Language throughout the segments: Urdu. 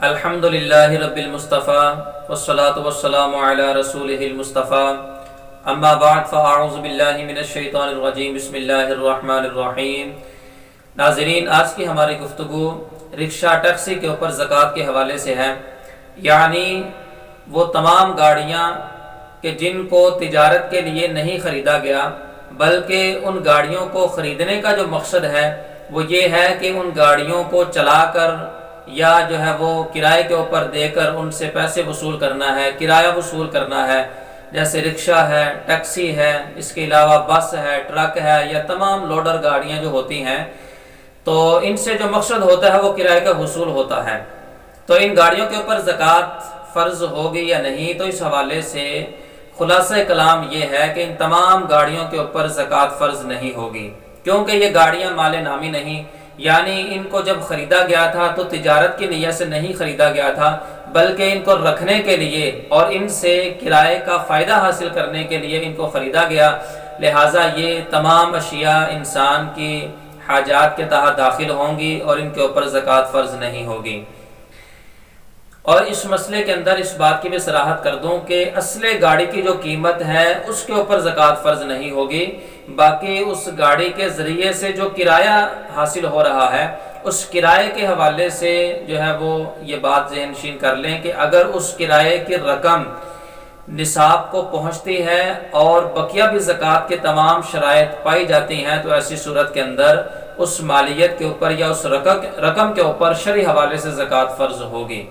الحمدللہ رب المصطفیٰ والصلاة والسلام علی رسولہ المصطفیٰ اما بعد فاعوذ باللہ من الشیطان الرجیم بسم اللہ الرحمن الرحیم۔ ناظرین، آج کی ہماری گفتگو رکشہ ٹیکسی کے اوپر زکوٰۃ کے حوالے سے ہے، یعنی وہ تمام گاڑیاں کہ جن کو تجارت کے لیے نہیں خریدا گیا، بلکہ ان گاڑیوں کو خریدنے کا جو مقصد ہے وہ یہ ہے کہ ان گاڑیوں کو چلا کر یا جو ہے وہ کرائے کے اوپر دے کر ان سے پیسے وصول کرنا ہے، کرایہ وصول کرنا ہے، جیسے رکشہ ہے، ٹیکسی ہے، اس کے علاوہ بس ہے، ٹرک ہے، یا تمام لوڈر گاڑیاں جو ہوتی ہیں، تو ان سے جو مقصد ہوتا ہے وہ کرائے کا وصول ہوتا ہے۔ تو ان گاڑیوں کے اوپر زکوٰۃ فرض ہوگی یا نہیں، تو اس حوالے سے خلاصہ کلام یہ ہے کہ ان تمام گاڑیوں کے اوپر زکوٰۃ فرض نہیں ہوگی، کیونکہ یہ گاڑیاں مال نامی نہیں، یعنی ان کو جب خریدا گیا تھا تو تجارت کی نیت سے نہیں خریدا گیا تھا، بلکہ ان کو رکھنے کے لیے اور ان سے کرائے کا فائدہ حاصل کرنے کے لیے ان کو خریدا گیا، لہٰذا یہ تمام اشیاء انسان کی حاجات کے تحت داخل ہوں گی اور ان کے اوپر زکوٰۃ فرض نہیں ہوگی۔ اور اس مسئلے کے اندر اس بات کی بھی صراحت کر دوں کہ اصل گاڑی کی جو قیمت ہے اس کے اوپر زکوٰۃ فرض نہیں ہوگی، باقی اس گاڑی کے ذریعے سے جو کرایہ حاصل ہو رہا ہے اس کرائے کے حوالے سے جو ہے وہ یہ بات ذہن نشین کر لیں کہ اگر اس کرائے کی رقم نصاب کو پہنچتی ہے اور بقیہ بھی زکوٰۃ کے تمام شرائط پائی جاتی ہیں، تو ایسی صورت کے اندر اس مالیت کے اوپر یا اس رقم کے اوپر شرعی حوالے سے زکوٰۃ فرض ہوگی۔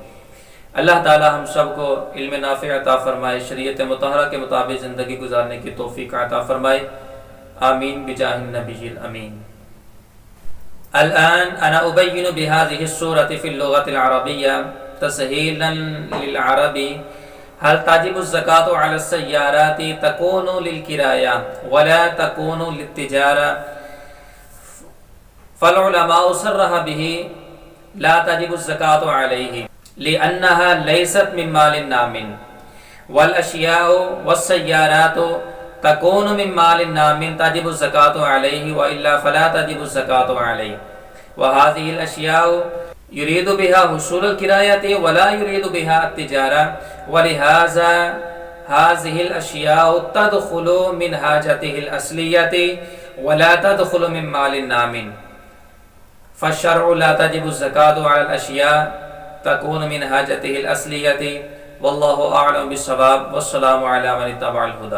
اللہ تعالی ہم سب کو علم نافع عطا فرمائے، شریعت مطہرہ کے مطابق زندگی گزارنے کی توفیق عطا فرمائے، آمین بجاہ النبی الامین۔ الآن انا ابین بهذه الصورة في اللغة العربية تسهيلا للعرب هل تجب الزكاة على السيارات تكون للكراية ولا تكون للتجارة، فالعلماء صرح به لا تجب الزكاة عليه لأنها ليست من مال نام، والأشياء والسيارات تكون من مال نام تجب الزكاة عليه وإلا فلا تجب الزكاة عليه، وهذه الأشياء يريد بها حصول الكراية ولا يريد بها التجارة، ولهذا هذه الأشياء تدخل من حاجته الأصلية ولا تدخل من مال نام، فالشرع لا تجب الزكاة على الأشياء تكون من حاجته الأصلية، والله أعلم بالصواب، والسلام على من اتبع الهدى۔